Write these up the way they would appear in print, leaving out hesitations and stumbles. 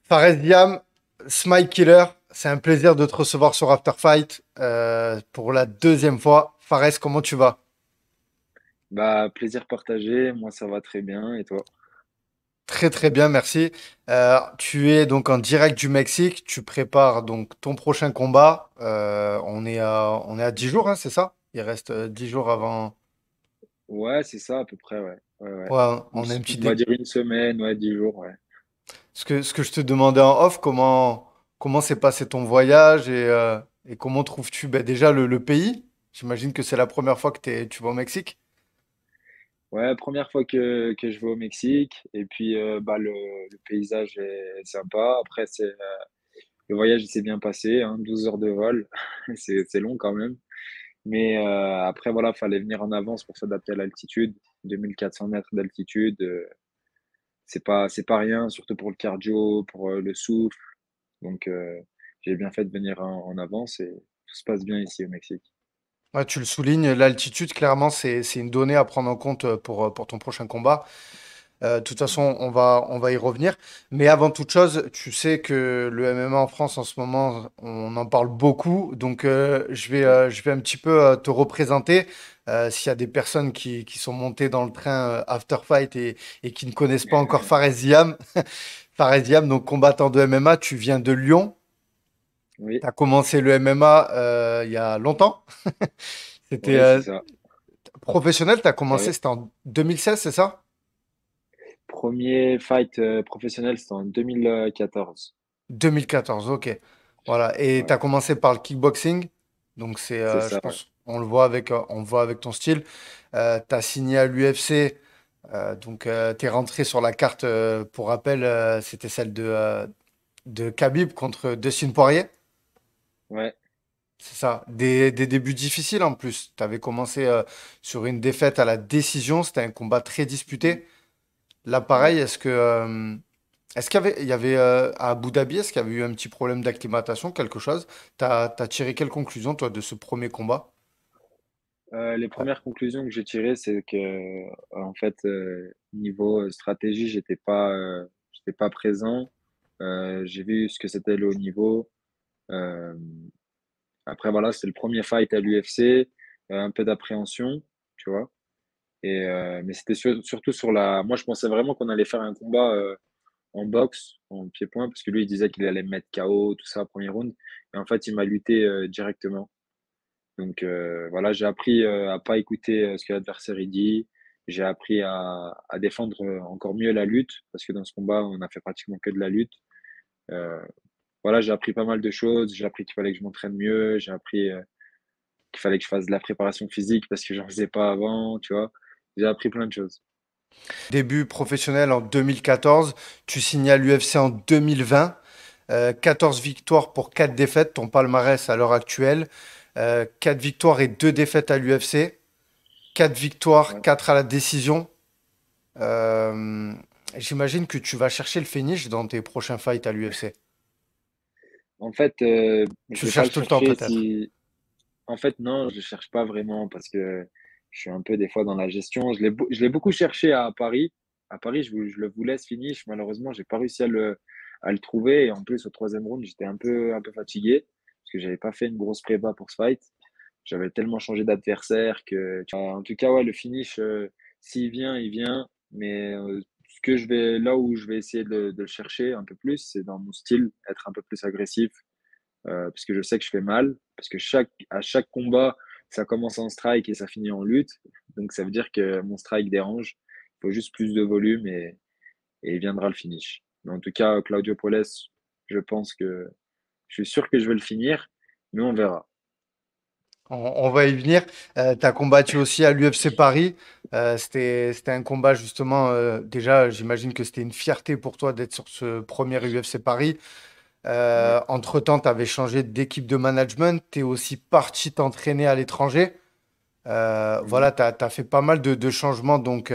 Fares Diam, Smile Killer, c'est un plaisir de te recevoir sur After Fight pour la deuxième fois. Fares, comment tu vas? Bah, plaisir partagé, moi ça va très bien, et toi? Très très bien, merci. Tu es donc en direct du Mexique, tu prépares donc ton prochain combat. On est à 10 jours, hein, c'est ça? Il reste 10 jours avant. Ouais, c'est ça à peu près, ouais. Ouais, ouais. Ouais, on a un petit On va dire une semaine, ouais, 10 jours, ouais. Ce que je te demandais en off, comment s'est passé ton voyage et comment trouves-tu ben, déjà le pays? J'imagine que c'est la première fois que tu vas au Mexique. Ouais, première fois que je vais au Mexique, et puis bah, le paysage est sympa. Après, le voyage il s'est bien passé, hein, 12 heures de vol, c'est long quand même. Mais après, voilà, fallait venir en avance pour s'adapter à l'altitude. 2 400 mètres d'altitude, c'est pas rien, surtout pour le cardio, pour le souffle. Donc, j'ai bien fait de venir en avance et tout se passe bien ici au Mexique. Ouais, tu le soulignes, l'altitude, clairement, c'est une donnée à prendre en compte pour ton prochain combat. De toute façon, on va y revenir. Mais avant toute chose, tu sais que le MMA en France en ce moment, on en parle beaucoup. Donc, je vais un petit peu te représenter. S'il y a des personnes qui sont montées dans le train After Fight et qui ne connaissent pas encore Fares Ziam, Fares Ziam, donc combattant de MMA, tu viens de Lyon. Oui, Tu as commencé le MMA il y a longtemps. C'était oui, c'est ça. professionnel, tu as commencé, Ouais. c'était en 2016, c'est ça? Premier fight professionnel, c'était en 2014. 2014, ok. Voilà. Et tu Ouais, as commencé par le kickboxing. Donc c'est, c'est je ça, ouais. pense, on le voit avec ton style. Tu as signé à l'UFC. Donc tu es rentré sur la carte, pour rappel, c'était celle de Khabib contre Dustin Poirier. Ouais, C'est ça. Des débuts difficiles en plus. Tu avais commencé sur une défaite à la décision. C'était un combat très disputé. Là, ouais. pareil, est-ce qu'il y avait à Abu Dhabi, est-ce qu'il y avait eu un petit problème d'acclimatation, quelque chose? T'as tiré quelle conclusion, toi, de ce premier combat? Les premières conclusions que j'ai tirées, c'est que, en fait, niveau stratégie, j'étais pas présent. J'ai vu ce que c'était le haut niveau. Euh, Après, voilà, c'était le premier fight à l'UFC, un peu d'appréhension, tu vois. Mais c'était surtout sur la. Moi, je pensais vraiment qu'on allait faire un combat en boxe, en pied-point, parce que lui, il disait qu'il allait me mettre KO, tout ça, premier round. Et en fait, il m'a lutté directement. Donc voilà, j'ai appris à pas écouter ce que l'adversaire il dit. J'ai appris à défendre encore mieux la lutte, parce que dans ce combat, on a fait pratiquement que de la lutte. Euh, voilà, j'ai appris pas mal de choses. J'ai appris qu'il fallait que je m'entraîne mieux. J'ai appris qu'il fallait que je fasse de la préparation physique parce que j'en faisais pas avant, tu vois. J'ai appris plein de choses. Début professionnel en 2014, tu signes à l'UFC en 2020, 14 victoires pour 4 défaites, ton palmarès à l'heure actuelle, 4 victoires et 2 défaites à l'UFC, 4 victoires, Ouais. 4 à la décision. Euh, J'imagine que tu vas chercher le finish dans tes prochains fights à l'UFC. En fait, Tu je le vais pas le cherches tout le temps chercher peut-être. si. En fait, non, je cherche pas vraiment parce que je suis un peu des fois dans la gestion. Je l'ai beaucoup cherché à Paris. À Paris, je le voulais ce finish. Malheureusement, j'ai pas réussi à le trouver. Et en plus, au troisième round, j'étais un peu fatigué parce que j'avais pas fait une grosse prépa pour ce fight. J'avais tellement changé d'adversaire que, en tout cas, ouais, le finish, s'il vient, il vient. Mais là où je vais essayer de le chercher un peu plus, c'est dans mon style, être un peu plus agressif, parce que je sais que je fais mal, parce que à chaque combat, ça commence en strike et ça finit en lutte. Donc ça veut dire que mon strike dérange. Il faut juste plus de volume et il viendra le finish. Mais en tout cas, Claudio Poles, je pense que je suis sûr que je vais le finir, mais on verra. On va y venir. Tu as combattu aussi à l'UFC Paris. C'était un combat justement, déjà, j'imagine que c'était une fierté pour toi d'être sur ce premier UFC Paris. Ouais, Entre-temps, tu avais changé d'équipe de management. Tu es aussi parti t'entraîner à l'étranger. mhm, Voilà, tu as fait pas mal de changements donc,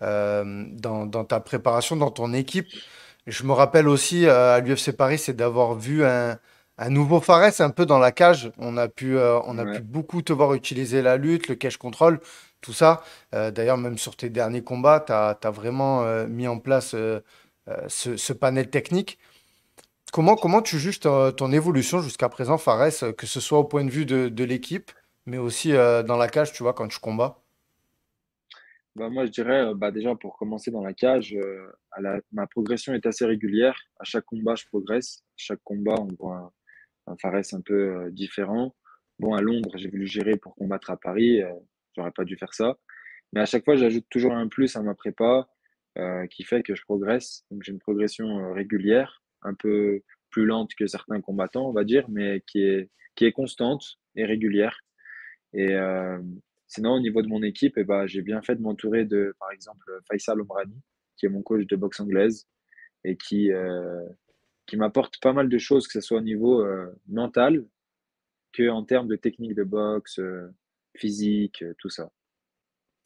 dans ta préparation, dans ton équipe. Je me rappelle aussi à l'UFC Paris, c'est d'avoir vu un nouveau Fares un peu dans la cage. On a pu ouais, beaucoup te voir utiliser la lutte, le cache control, tout ça. D'ailleurs, même sur tes derniers combats, tu as vraiment mis en place ce panel technique. Comment tu juges ton évolution jusqu'à présent, Fares, que ce soit au point de vue de l'équipe, mais aussi dans la cage, tu vois, quand tu combats? Bah, moi, je dirais, bah, déjà, pour commencer dans la cage, ma progression est assez régulière. À chaque combat, je progresse. À chaque combat, on voit un Fares un peu différent. Bon, à Londres, j'ai voulu gérer pour combattre à Paris. J'aurais pas dû faire ça. Mais à chaque fois, j'ajoute toujours un plus à ma prépa qui fait que je progresse. Donc, j'ai une progression régulière, un peu plus lente que certains combattants, on va dire, mais qui est constante et régulière. Et sinon, au niveau de mon équipe, eh ben, j'ai bien fait de m'entourer de, par exemple, Faisal Omrani, qui est mon coach de boxe anglaise et qui m'apporte pas mal de choses, que ce soit au niveau mental que en termes de technique de boxe, physique, tout ça.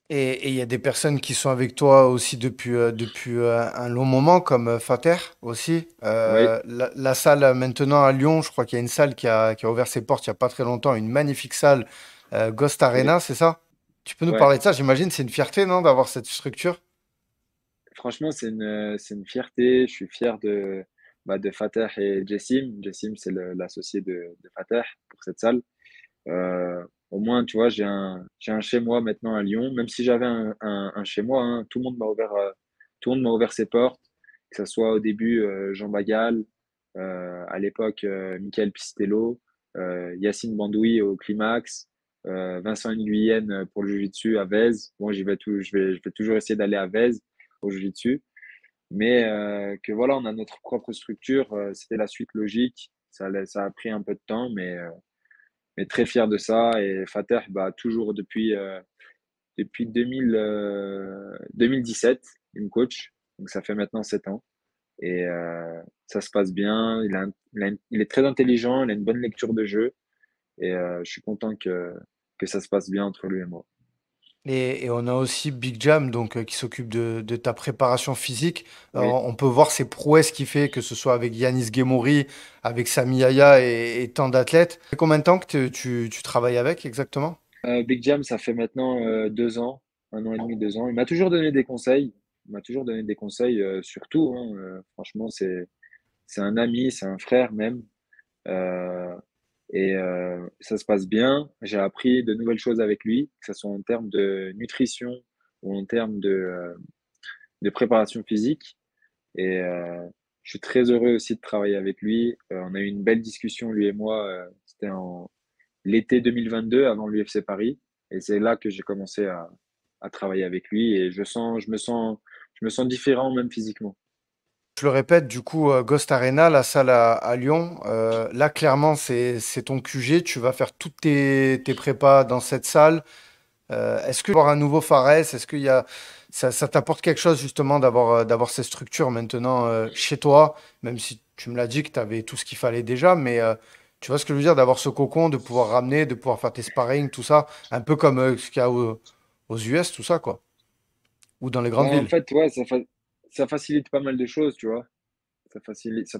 Et il y a des personnes qui sont avec toi aussi depuis un long moment, comme Fater aussi. Oui, La salle maintenant à Lyon, je crois qu'il y a une salle qui a ouvert ses portes il n'y a pas très longtemps, une magnifique salle, Ghost oui, Arena, c'est ça? Tu peux nous ouais. parler de ça? J'imagine c'est une fierté, non, d'avoir cette structure? Franchement, c'est une fierté. Je suis fier de Fateh et Jessim. Jessim, c'est l'associé de Fateh pour cette salle. Au moins, tu vois, j'ai un chez moi maintenant à Lyon. Même si j'avais un chez moi, hein, tout le monde m'a ouvert ses portes. Que ce soit au début Jean Bagal, à l'époque Michael Pistello, Yacine Bandoui au Climax, Vincent Nguyen pour le Jiu-Jitsu à Vez. Bon, je vais toujours essayer d'aller à Vez au Jiu-Jitsu. Mais que voilà, on a notre propre structure, c'était la suite logique. Ça a pris un peu de temps, mais très fier de ça. Et Fateh, bah, toujours depuis 2017, il me coach. Donc ça fait maintenant 7 ans. Et ça se passe bien. Il est très intelligent, il a une bonne lecture de jeu. Et je suis content que ça se passe bien entre lui et moi. Et on a aussi Big Jam donc, qui s'occupe de ta préparation physique. Oui. Alors, on peut voir ses prouesses qu'il fait, que ce soit avec Yanis Guémouri, avec Sami Aya et tant d'athlètes. Ça fait combien de temps que tu travailles avec exactement? Big Jam, ça fait maintenant 2 ans, 1 an et demi, 2 ans. Il m'a toujours donné des conseils. Il m'a toujours donné des conseils sur tout, hein. Franchement, c'est un ami, c'est un frère même. Euh, et ça se passe bien. J'ai appris de nouvelles choses avec lui, que ce soit en termes de nutrition ou en termes de préparation physique. Et je suis très heureux aussi de travailler avec lui. On a eu une belle discussion, lui et moi. C'était en l'été 2022, avant l'UFC Paris. Et c'est là que j'ai commencé à travailler avec lui. Et je me sens différent même physiquement. Je le répète, du coup, Ghost Arena, la salle à Lyon, là, clairement, c'est ton QG. Tu vas faire toutes tes prépas dans cette salle. Est-ce que avoir un nouveau Fares, est-ce qu'il y a ça t'apporte quelque chose justement d'avoir ces structures maintenant chez toi, même si tu me l'as dit que tu avais tout ce qu'il fallait déjà, mais tu vois ce que je veux dire, d'avoir ce cocon, de pouvoir ramener, de pouvoir faire tes sparring, tout ça, un peu comme ce qu'il y a aux US, tout ça, quoi, ou dans les Bah, grandes en villes. fait, ouais, ça facilite pas mal de choses, tu vois. Ça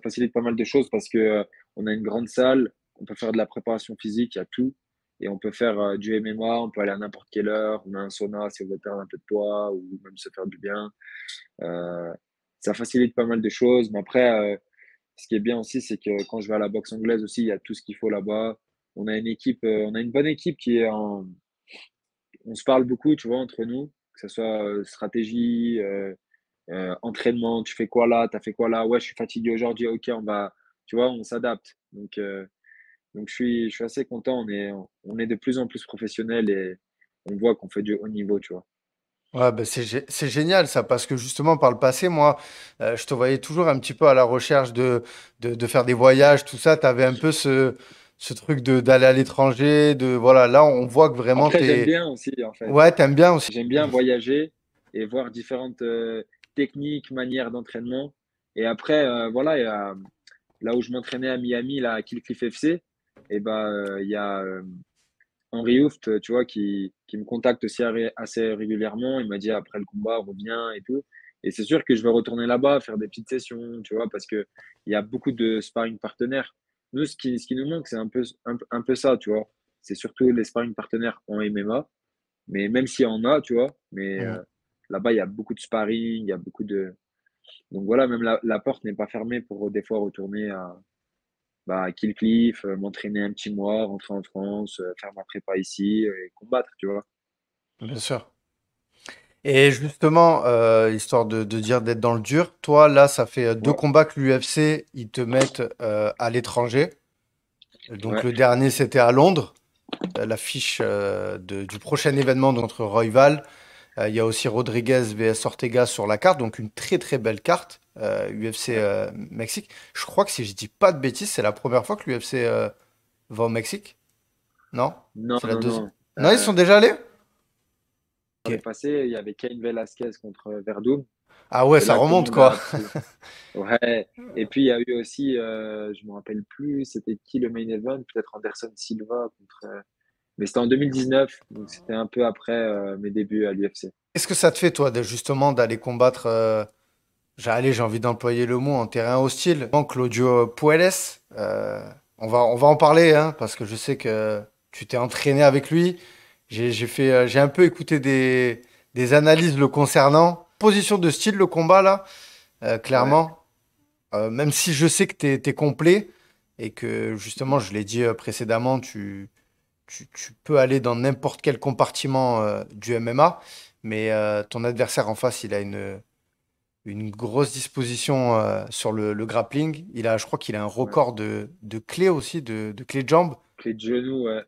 facilite pas mal de choses parce que on a une grande salle, on peut faire de la préparation physique, il y a tout. Et on peut faire du MMA, on peut aller à n'importe quelle heure, on a un sauna si on veut perdre un peu de poids ou même se faire du bien. Euh, Ça facilite pas mal de choses. Mais après, ce qui est bien aussi, c'est que quand je vais à la boxe anglaise aussi, il y a tout ce qu'il faut là-bas. On a une équipe, on a une bonne équipe qui est en. On se parle beaucoup, tu vois, entre nous, que ce soit stratégie, entraînement, tu fais quoi là, t'as fait quoi là, ouais, je suis fatigué aujourd'hui, ok, tu vois, on s'adapte. Donc je suis assez content, on est de plus en plus professionnels et on voit qu'on fait du haut niveau, tu vois. Ouais, bah c'est génial ça, parce que justement par le passé, moi, je te voyais toujours un petit peu à la recherche de faire des voyages, tout ça. Tu avais un peu ce truc d'aller à l'étranger, voilà, là on voit que vraiment Après, j'aime t'es. bien aussi, en fait. Ouais, t'aimes bien aussi. J'aime bien voyager et voir différentes techniques, manières d'entraînement. Et après, voilà, là où je m'entraînais à Miami, là, à Kill Cliff FC, et ben, il y a Henri Hooft, tu vois, qui me contacte aussi assez régulièrement. Il m'a dit après le combat, reviens et tout. Et c'est sûr que je vais retourner là-bas, faire des petites sessions, tu vois, parce que il y a beaucoup de sparring partenaires. Nous, ce qui nous manque, c'est un peu ça, tu vois. C'est surtout les sparring partenaires en MMA. Mais même s'il y en a, tu vois, mais Mhm. là-bas, il y a beaucoup de sparring, il y a beaucoup de. Donc voilà, même la porte n'est pas fermée pour des fois retourner à Kill Cliff, m'entraîner un petit mois, rentrer en France, faire ma prépa ici et combattre, tu vois. Bien sûr. Et justement, histoire de dire d'être dans le dur, toi, là, ça fait deux Ouais, combats que l'UFC, ils te mettent à l'étranger. Donc ouais, le dernier, c'était à Londres. L'affiche du prochain événement contre Royval. Il y a aussi Rodriguez vs Ortega sur la carte, donc une très très belle carte UFC ouais. Mexique. Je crois que si je dis pas de bêtises, c'est la première fois que l'UFC va au Mexique. Non? Non, C'est la non, deuxième. non. Non, ils sont déjà allés? L'année Ok. passée, il y avait Cain Velasquez contre Verdum. Ah ouais, Et ça là, tout le remonte monde quoi. a pris. Ouais. Et puis, il y a eu aussi, je me rappelle plus, c'était qui le main event? Peut-être Anderson Silva contre. Mais c'était en 2019, donc c'était un peu après mes débuts à l'UFC. Qu'est-ce que ça te fait toi de justement d'aller combattre j'ai envie d'employer le mot en terrain hostile. Bon, Claudio Puelles, on va en parler hein, parce que je sais que tu t'es entraîné avec lui. J'ai un peu écouté des analyses le concernant. Position de style, le combat là, Ouais, clairement. Même si je sais que t'es complet et que justement, je l'ai dit précédemment, tu peux aller dans n'importe quel compartiment du MMA, mais ton adversaire en face, il a une grosse disposition sur le grappling. Je crois qu'il a un ouais. record de clés aussi, de clés de jambes. Clé de genou, ouais.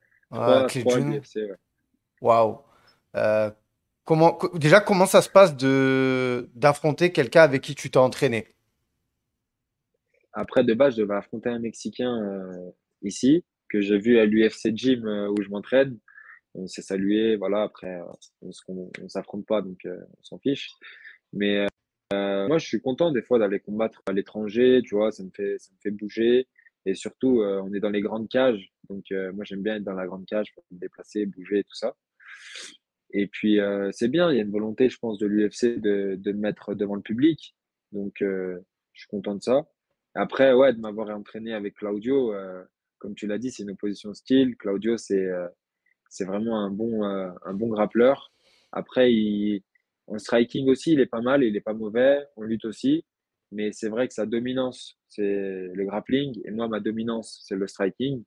Clés de Trois à genou. l'UFC, ouais. Waouh. Euh, déjà, comment ça se passe d'affronter quelqu'un avec qui tu t'es entraîné? Après, de base, je devais affronter un Mexicain ici, que j'ai vu à l'UFC Gym où je m'entraîne. On s'est salué, voilà. Après, on s'affronte pas, donc on s'en fiche. Mais moi, je suis content des fois d'aller combattre à l'étranger, tu vois, ça me fait bouger. Et surtout, on est dans les grandes cages. Donc, moi, j'aime bien être dans la grande cage pour me déplacer, bouger, tout ça. Et puis, c'est bien, il y a une volonté, je pense, de l'UFC de me mettre devant le public. Donc, je suis content de ça. Après, ouais, de m'avoir entraîné avec Claudio, comme tu l'as dit, c'est une opposition style. Claudio, c'est vraiment un bon grappleur. Après, en striking aussi, il est pas mal, il est pas mauvais. En lutte aussi. Mais c'est vrai que sa dominance, c'est le grappling. Et moi, ma dominance, c'est le striking.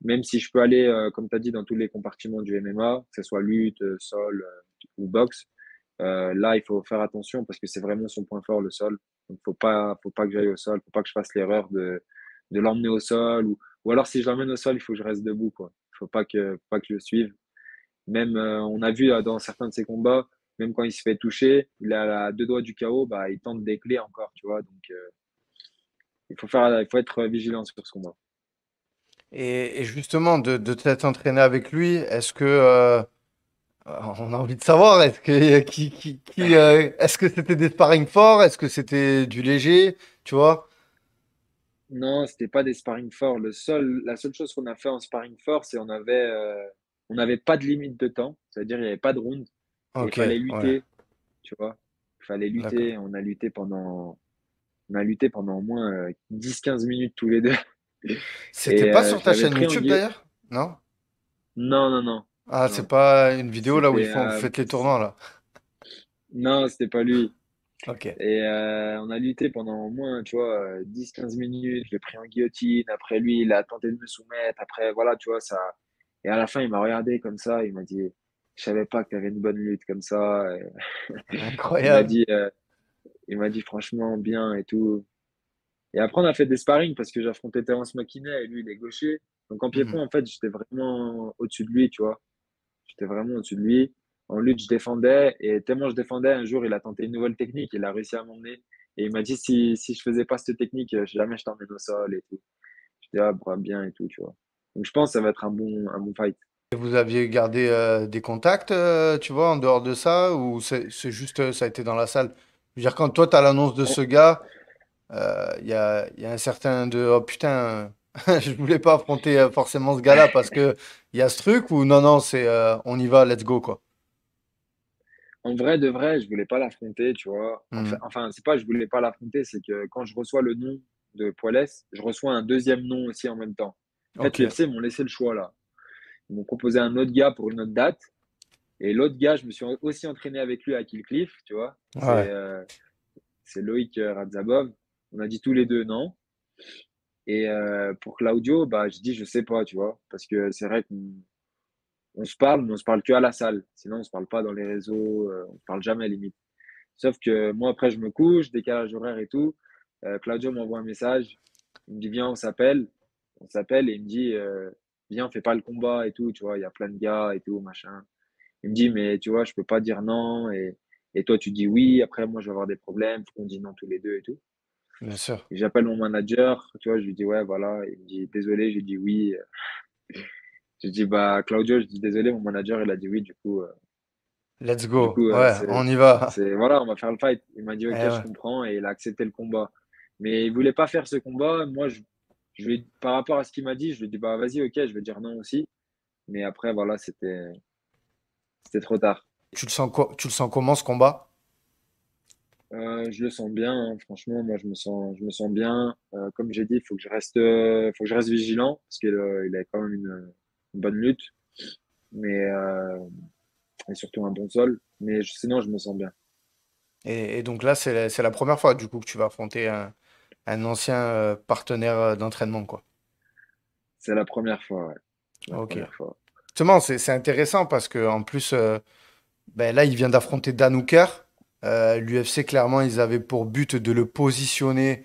Même si je peux aller, comme tu as dit, dans tous les compartiments du MMA, que ce soit lutte, sol ou boxe, là, il faut faire attention parce que c'est vraiment son point fort, le sol. Donc, faut pas que j'aille au sol, faut pas que je fasse l'erreur de l'emmener au sol ou alors si je l'emmène au sol, il faut que je reste debout, quoi. Faut pas que je le suive. Même, on a vu dans certains de ses combats, même quand il se fait toucher, il a à deux doigts du KO, bah, il tente des clés encore, tu vois. Donc, il faut être vigilant sur ce combat. Et justement, de t'être entraîné avec lui, est-ce que on a envie de savoir, est-ce que c'était des sparring forts, est-ce que c'était du léger, tu vois? Non, c'était pas des sparring forts. La seule chose qu'on a fait en sparring fort, c'est on n'avait pas de limite de temps. C'est-à-dire, il n'y avait pas de round et il Ok, fallait ouais, lutter, tu vois. Il fallait d'accord. lutter. On a lutté pendant au moins 10-15 minutes tous les deux. C'était Et pas sur je ta l'avais chaîne pris en YouTube guillemets. d'ailleurs? Non? Non, non, non, Ah, c'est non. pas une vidéo là où C'était, vous faites les tournois là. non, c'était pas lui. Ok. Et on a lutté pendant au moins, tu vois, 10-15 minutes. Je l'ai pris en guillotine. Après, lui, il a tenté de me soumettre. Après, voilà, tu vois, ça. Et à la fin, il m'a regardé comme ça. Il m'a dit, je savais pas que tu avais une bonne lutte comme ça. Et il m'a Incroyable. dit, euh, il m'a dit franchement bien et tout. Et après, on a fait des sparring parce que j'affrontais Terence McKinney et lui, il est gaucher. Donc en Mhm. pied-point, en fait, j'étais vraiment au-dessus de lui, tu vois. J'étais vraiment au-dessus de lui. En lutte, je défendais et tellement je défendais, un jour, il a tenté une nouvelle technique. Il a réussi à m'emmener et il m'a dit si je faisais pas cette technique, jamais je t'emmène au sol et tout. Je dis ah, bah, bien et tout, tu vois. Donc je pense que ça va être un bon fight. Et vous aviez gardé des contacts, tu vois, en dehors de ça, ou c'est juste ça a été dans la salle? Je veux dire, quand toi, tu as l'annonce de ce On- gars, il y a un certain de oh putain, je voulais pas affronter forcément ce gars-là parce que il y a ce truc, ou non, non, c'est on y va, let's go, quoi. En vrai, de vrai, je voulais pas l'affronter, tu vois. Hmm. Enfin, c'est pas je voulais pas l'affronter, c'est que quand je reçois le nom de Poiles, je reçois un deuxième nom aussi en même temps. En fait, Ok, l'UFC m'ont laissé le choix là. Ils m'ont proposé un autre gars pour une autre date. Et l'autre gars, je me suis aussi entraîné avec lui à Kill Cliff, tu vois. ouais. c'est Loïc Radzabov. On a dit tous les deux non. Et pour Claudio, bah, je dis je sais pas, tu vois, parce que c'est vrai qu'on se parle, mais on se parle que à la salle. Sinon, on se parle pas dans les réseaux, on se parle jamais limite. Sauf que moi, après, je me couche, décalage horaire et tout. Claudio m'envoie un message. Il me dit, viens, on s'appelle. On s'appelle et il me dit, viens, fais pas le combat et tout, tu vois, il y a plein de gars et tout, machin. Il me dit, mais tu vois, je peux pas dire non. Et toi, tu dis oui. Après, moi, je vais avoir des problèmes. Faut qu'on dise non tous les deux et tout. Bien sûr. Et j'appelle mon manager, tu vois, je lui dis, ouais, voilà. Il me dit, désolé, j'ai dit oui. Je dis, bah, Claudio, je dis, désolé, mon manager, il a dit oui. Let's Du go. coup, Ouais, on y va. voilà, on va faire le fight. Il m'a dit, ok, Eh je ouais. comprends, et il a accepté le combat. Mais il voulait pas faire ce combat. Moi, par rapport à ce qu'il m'a dit, je lui ai dit, bah, vas-y, ok, je vais dire non aussi. Mais après, voilà, c'était trop tard. Tu le sens comment ce combat? Je le sens bien, hein. Franchement, moi, je me sens bien. Comme j'ai dit, faut que je reste vigilant parce il a quand même une bonne lutte, mais et surtout un bon sol. Mais sinon, je me sens bien. Et donc là, c'est la première fois du coup que tu vas affronter un ancien partenaire d'entraînement, quoi. C'est la première fois, ouais. La Ok. première fois. Justement, c'est intéressant parce que en plus, ben là, il vient d'affronter Dan Hooker. L'UFC, clairement, ils avaient pour but de le positionner,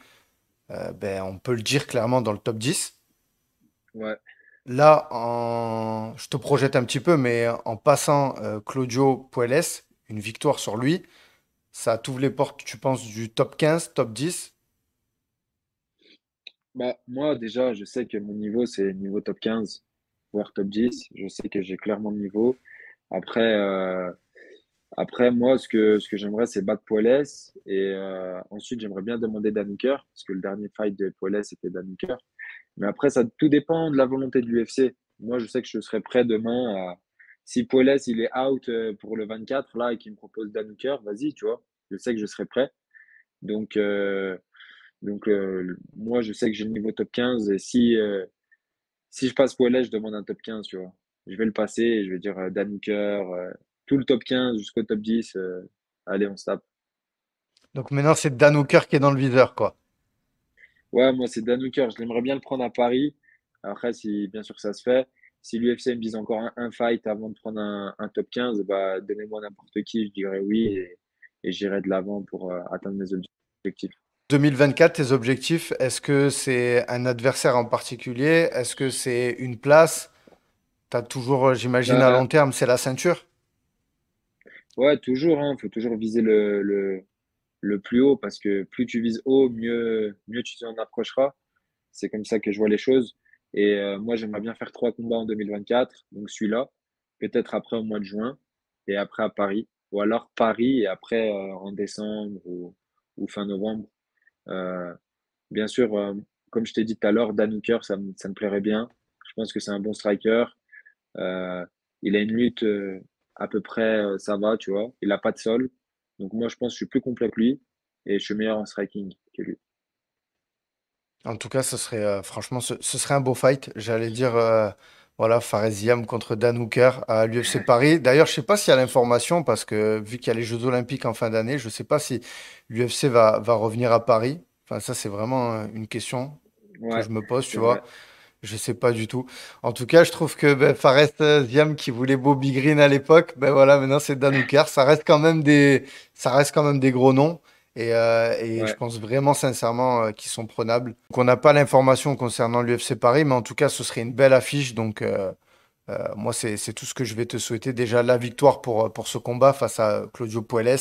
ben, on peut le dire clairement, dans le top 10. Ouais. Là, je te projette un petit peu, mais en passant Claudio Puelles, une victoire sur lui, ça t'ouvre les portes, tu penses, du top 15, top 10? Bah, moi, déjà, je sais que mon niveau, c'est niveau top 15, voire top 10. Je sais que j'ai clairement le niveau. Après, moi, ce que j'aimerais, c'est battre Poeles. Et ensuite, j'aimerais bien demander Dan Hooker, parce que le dernier fight de Poeles, c'était Dan Hooker. Mais après, ça tout dépend de la volonté de l'UFC. Moi, je sais que je serai prêt demain à... Si Poeles, il est out pour le 24, là, et qu'il me propose Dan Hooker, vas-y, tu vois. Je sais que je serai prêt. Donc, moi, je sais que j'ai le niveau top 15. Et si je passe Poeles, je demande un top 15, tu vois. Je vais le passer et je vais dire Dan Hooker, tout le top 15 jusqu'au top 10. Allez, on se tape. Donc maintenant, c'est Dan Hooker qui est dans le viseur, quoi. Ouais, moi, c'est Dan Hooker. Je l'aimerais bien le prendre à Paris. Après, si bien sûr ça se fait. Si l'UFC me dit encore un fight avant de prendre un top 15, bah, donnez-moi n'importe qui, je dirais oui et j'irai de l'avant pour atteindre mes objectifs. 2024, tes objectifs, est-ce que c'est un adversaire en particulier? Est-ce que c'est une place? T'as toujours, j'imagine, à Euh, long terme, c'est la ceinture? ouais, toujours, hein, faut toujours viser le plus haut parce que plus tu vises haut, mieux tu t'en approcheras. C'est comme ça que je vois les choses. Et moi, j'aimerais bien faire 3 combats en 2024. Donc celui-là, peut-être après au mois de juin et après à Paris. Ou alors Paris et après en décembre ou fin novembre. Euh, bien sûr, comme je t'ai dit tout à l'heure, Dan Hooker, ça me plairait bien. Je pense que c'est un bon striker. Euh, il a une lutte à peu près, ça va, tu vois. Il a pas de sol. Donc moi, je pense que je suis plus complet que lui et je suis meilleur en striking que lui. En tout cas, ce serait, franchement, ce serait un beau fight. J'allais dire, voilà, Faresiam contre Dan Hooker à l'UFC Paris. D'ailleurs, je sais pas s'il y a l'information, parce que vu qu'il y a les Jeux Olympiques en fin d'année, je sais pas si l'UFC va revenir à Paris. Enfin, ça, c'est vraiment une question que Ouais, je me pose, tu c'est vois. vrai. Je sais pas du tout. En tout cas, je trouve que ben, Fares Ziam qui voulait Bobby Green à l'époque, ben voilà, maintenant c'est Dan Hooker. Ça reste quand même des gros noms. Et je Ouais. pense vraiment sincèrement qu'ils sont prenables. Donc, on n'a pas l'information concernant l'UFC Paris, mais en tout cas, ce serait une belle affiche. Donc, moi, c'est tout ce que je vais te souhaiter. Déjà, la victoire pour ce combat face à Claudio Puelles.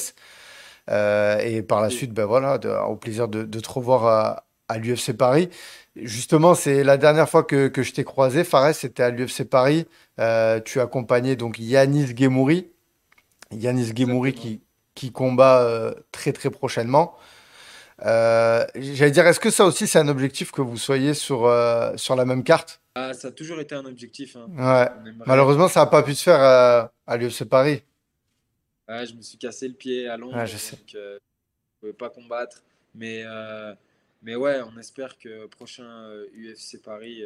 Et par la Merci. suite, ben voilà, au plaisir de te revoir à l'UFC Paris. Justement, c'est la dernière fois que je t'ai croisé, Fares, c'était à l'UFC Paris. Tu accompagnais donc Yanis Ghemmouri. Yanis Ghemmouri Exactement. qui combat très très prochainement. J'allais dire, est-ce que ça aussi c'est un objectif que vous soyez sur la même carte? Ah, ça a toujours été un objectif, hein. Ouais. On aimerait. Malheureusement, ça n'a pas pu se faire à l'UFC Paris. Ouais, je me suis cassé le pied à Ouais, je Londres, sais. donc je pouvais pas combattre. Mais, euh, mais ouais, on espère que prochain UFC Paris.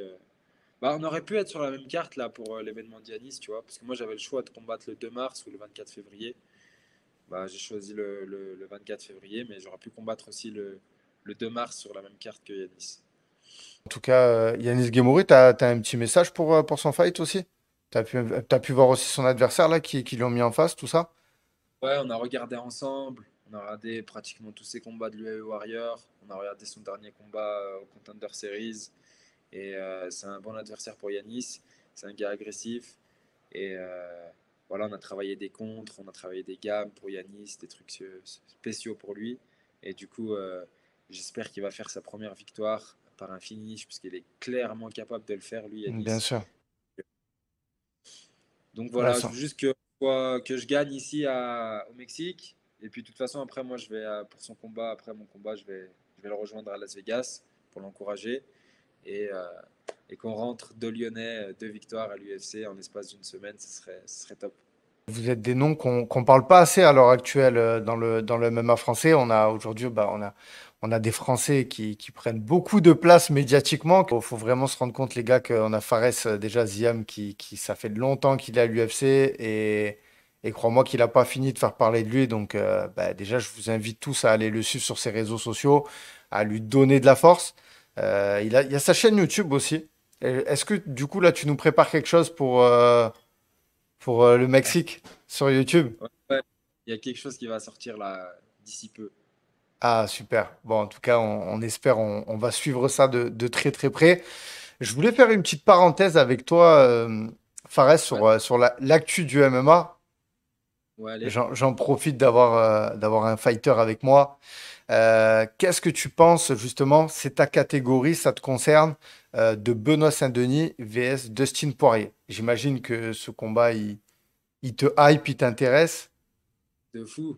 Bah, on aurait pu être sur la même carte là pour l'événement Dianis, tu vois, parce que moi j'avais le choix de combattre le 2 mars ou le 24 février. bah, j'ai choisi le 24 février, mais j'aurais pu combattre aussi le 2 mars sur la même carte que Yanis. En tout cas, Yanis Guémouri, t'as un petit message pour son fight aussi? T'as pu voir aussi son adversaire là qui l'ont mis en face, tout ça? Ouais, on a regardé ensemble, on a regardé pratiquement tous ses combats de l'UAE Warrior, on a regardé son dernier combat au Contender Series, et c'est un bon adversaire pour Yanis, c'est un gars agressif, et voilà, on a travaillé des contres, on a travaillé des gammes pour Yanis, des trucs spéciaux pour lui, et du coup, j'espère qu'il va faire sa première victoire par un finish, puisqu'il est clairement capable de le faire, lui, Bien Yanis. sûr. Donc Bah, voilà, je veux juste que je gagne ici au Mexique. Et puis de toute façon, après, moi, je vais pour son combat, après mon combat, je vais le rejoindre à Las Vegas pour l'encourager. Et, euh, et qu'on rentre deux Lyonnais, deux victoires à l'UFC en l'espace d'une semaine, ce serait top. vous êtes des noms qu'on parle pas assez à l'heure actuelle dans le MMA français. On a aujourd'hui, bah, on a des Français qui prennent beaucoup de place médiatiquement. Faut vraiment se rendre compte, les gars, qu'on a Fares, déjà Ziam, ça fait longtemps qu'il est à l'UFC et crois-moi qu'il n'a pas fini de faire parler de lui. Donc, bah, déjà, je vous invite tous à aller le suivre sur ses réseaux sociaux, à lui donner de la force. Il y a sa chaîne YouTube aussi. Est-ce que du coup, là, tu nous prépares quelque chose pour le Mexique sur YouTube? Ouais, ouais. Il y a quelque chose qui va sortir là d'ici peu. Ah, super. Bon, en tout cas, on espère, on va suivre ça de très très près. Je voulais faire une petite parenthèse avec toi, Fares, Ouais, sur l'actu du MMA. ouais, allez. J'en profite d'avoir un fighter avec moi. Qu'est-ce que tu penses, justement, c'est ta catégorie, ça te concerne, de Benoît Saint-Denis vs Dustin Poirier? J'imagine que ce combat, il te hype, il t'intéresse. De fou.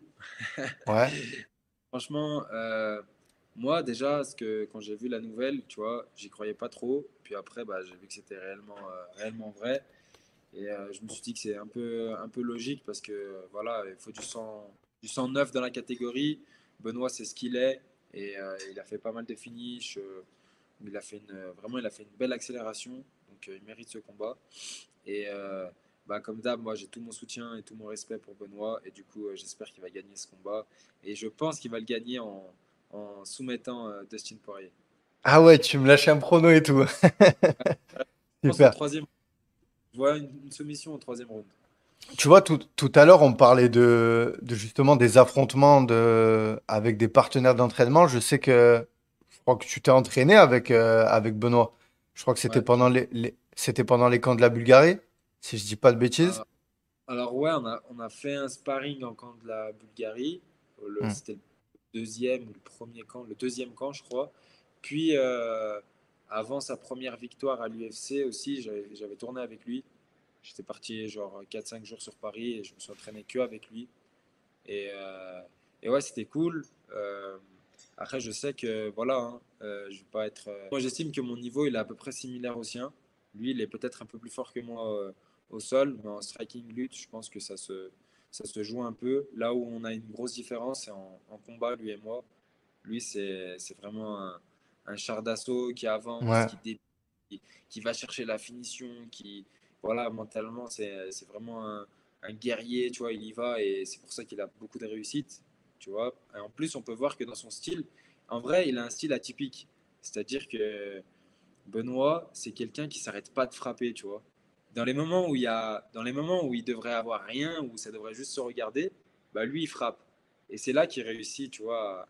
Ouais. Franchement, moi déjà, quand j'ai vu la nouvelle, tu vois, j'y croyais pas trop. Puis après, bah, j'ai vu que c'était réellement vrai. Et je me suis dit que c'est un peu logique parce que voilà, il faut du sang neuf dans la catégorie. Benoît, c'est ce qu'il est. Et il a fait pas mal de finishes. Vraiment, il a fait une belle accélération. Donc il mérite ce combat. Et bah, comme d'hab, moi j'ai tout mon soutien et tout mon respect pour Benoît. Et du coup, j'espère qu'il va gagner ce combat. Et je pense qu'il va le gagner en soumettant Dustin Poirier. Ah ouais, tu me lâches un prono et tout. Je pense au Super. troisième. Je vois une soumission au troisième round. Tu vois, tout à l'heure, on parlait de justement des affrontements avec des partenaires d'entraînement. Je crois que tu t'es entraîné avec Benoît. Je crois que c'était Ouais, c'était pendant les camps de la Bulgarie, si je dis pas de bêtises. alors, alors ouais, on a fait un sparring en camp de la Bulgarie. Hmm. C'était le deuxième ou le premier camp, le deuxième camp, je crois. Puis, avant sa première victoire à l'UFC aussi, j'avais tourné avec lui. J'étais parti genre 4 5 jours sur Paris et je me suis entraîné que avec lui. Et, ouais, c'était cool. Après, je sais que voilà, hein, je vais pas être. Moi, j'estime que mon niveau il est à peu près similaire au sien. Lui, il est peut-être un peu plus fort que moi au sol, mais en striking lutte, je pense que ça se joue un peu. Là où on a une grosse différence, c'est en combat, lui et moi. Lui, c'est vraiment un char d'assaut qui avance, Ouais. qui va chercher la finition, voilà, mentalement, c'est vraiment un guerrier, tu vois, il y va et c'est pour ça qu'il a beaucoup de réussite, tu vois. Et en plus, on peut voir que dans son style, en vrai, il a un style atypique. C'est-à-dire que Benoît, c'est quelqu'un qui s'arrête pas de frapper, tu vois. Dans les moments où il devrait avoir rien, où ça devrait juste se regarder, bah lui, il frappe. Et c'est là qu'il réussit, tu vois,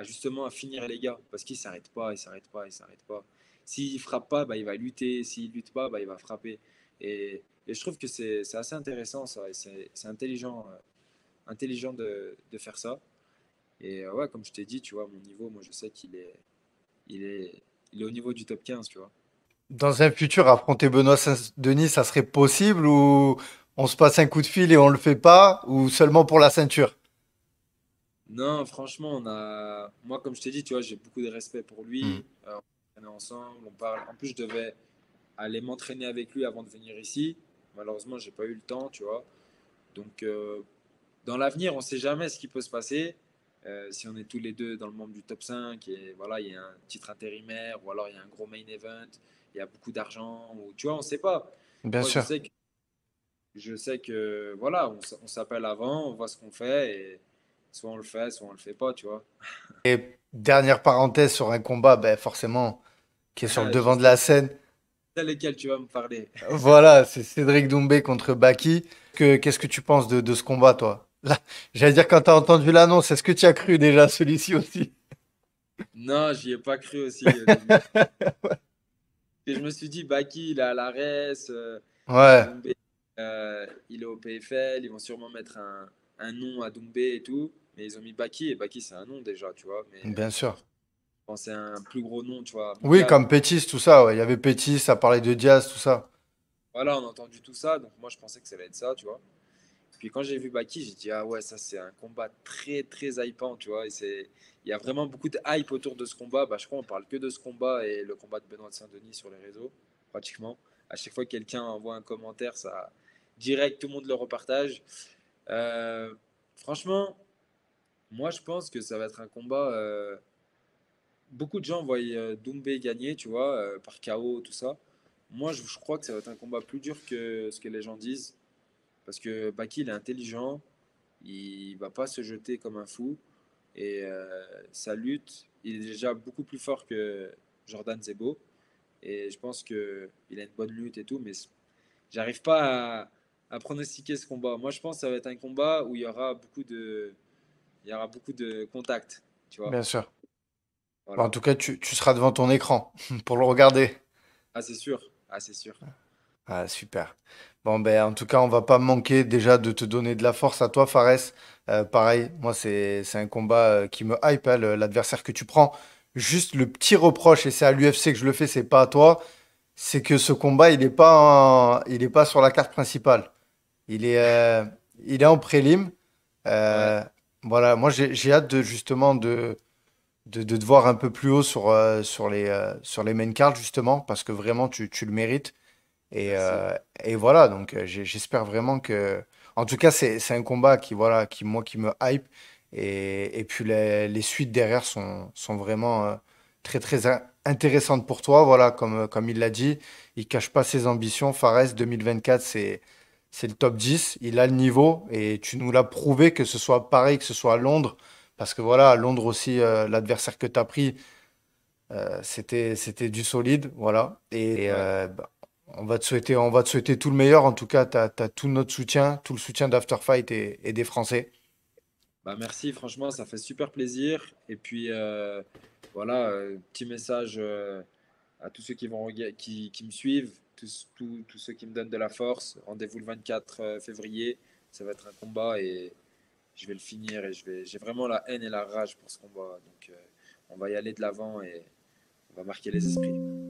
justement à finir les gars. Parce qu'il s'arrête pas, il s'arrête pas, il s'arrête pas. S'il frappe pas, bah, il va lutter. S'il lutte pas, bah, il va frapper. Et je trouve que c'est assez intéressant, ça. Et c'est intelligent de faire ça. Et ouais, comme je t'ai dit, tu vois, mon niveau, moi, je sais il est, il est au niveau du top 15, tu vois. Dans un futur, affronter Benoît Saint-Denis, ça serait possible ou on se passe un coup de fil et on le fait pas ou seulement pour la ceinture? Non, franchement, moi, comme je t'ai dit, tu vois, j'ai beaucoup de respect pour Hmm. lui. On est ensemble, on parle. En plus, je devais aller m'entraîner avec lui avant de venir ici. Malheureusement, j'ai pas eu le temps, tu vois. Donc, dans l'avenir, on ne sait jamais ce qui peut se passer. Si on est tous les deux dans le membre du top 5 et voilà, il y a un titre intérimaire ou alors il y a un gros main event, il y a beaucoup d'argent ou tu vois, on ne sait pas. Bien Moi, je sûr. sais que je sais que voilà, on s'appelle avant, on voit ce qu'on fait et soit on le fait, soit on le fait pas, tu vois. Et dernière parenthèse sur un combat, ben forcément, qui est sur le Je devant de sais la scène. lesquels tu vas me parler. Voilà, c'est Cédric Doumbé contre Baki. Qu'est-ce que tu penses de ce combat, toi? Là, j'allais dire quand t'as entendu l'annonce, est-ce que tu as cru déjà celui-ci aussi? Non, j'y ai pas cru aussi au début. Et je me suis dit, Baki, il est à l'ARES, Ouais, Doumbé, il est au PFL, ils vont sûrement mettre un nom à Doumbé et tout. Mais ils ont mis Baki, et Baki, c'est un nom déjà, tu vois. Mais bien sûr. je pensais à un plus gros nom, tu vois, Oui, mondial. comme Pétis, tout ça, ouais. Il y avait Pétis, ça parlait de Diaz, tout ça. Voilà, on a entendu tout ça, donc moi, je pensais que ça allait être ça, tu vois. Puis quand j'ai vu Baki, j'ai dit, ah ouais, ça, c'est un combat très, très hypant, tu vois. Il y a vraiment beaucoup de hype autour de ce combat. Bah, je crois qu'on parle que de ce combat et le combat de Benoît de Saint-Denis sur les réseaux, pratiquement. À chaque fois que quelqu'un envoie un commentaire, ça direct, tout le monde le repartage. Euh, Franchement, moi, je pense que ça va être un combat. Beaucoup de gens voient Doumbé gagner, tu vois, par KO, tout ça. Moi, je crois que ça va être un combat plus dur que ce que les gens disent. Parce que Baki, il est intelligent. Il va pas se jeter comme un fou. Et sa lutte, il est déjà beaucoup plus fort que Jordan Zebo. Et je pense qu'il a une bonne lutte et tout. Mais j'arrive pas à pronostiquer ce combat. Moi, je pense que ça va être un combat où il y aura beaucoup de contacts, tu vois. Bien sûr. Bon, en Voilà. tout cas, tu seras devant ton écran pour le regarder. Ah, c'est sûr. Ah, c'est sûr. Ah, super. Bon, ben, en tout cas, on va pas manquer déjà de te donner de la force à toi, Fares. Pareil, moi, c'est un combat qui me hype, hein, l'adversaire que tu prends. Juste le petit reproche, et c'est à l'UFC que je le fais, c'est pas à toi, c'est que ce combat, il est pas sur la carte principale. Il est, euh, il est en prélim. Ouais. Euh, voilà, moi, j'ai hâte de justement de te voir un peu plus haut sur les main cards, justement, parce que vraiment, tu le mérites. Merci. Et voilà, donc j'espère vraiment que. En tout cas, c'est un combat qui, voilà, moi, qui me hype. Et puis les suites derrière sont vraiment très, très intéressantes pour toi. Voilà, comme il l'a dit, il cache pas ses ambitions. Fares 2024, c'est le top 10. Il a le niveau et tu nous l'as prouvé que ce soit pareil, que ce soit à Londres. Parce que voilà, à Londres aussi, l'adversaire que tu as pris, c'était du solide, voilà. Et Ouais. bah, on va te souhaiter tout le meilleur. En tout cas, tu as tout notre soutien, tout le soutien d'Afterfight et des Français. Bah merci, franchement, ça fait super plaisir. Et puis voilà, petit message à tous ceux qui me suivent, tous ceux qui me donnent de la force. Rendez-vous le 24 février. Ça va être un combat et je vais le finir. J'ai vraiment la haine et la rage pour ce combat. Donc on va y aller de l'avant et on va marquer les esprits.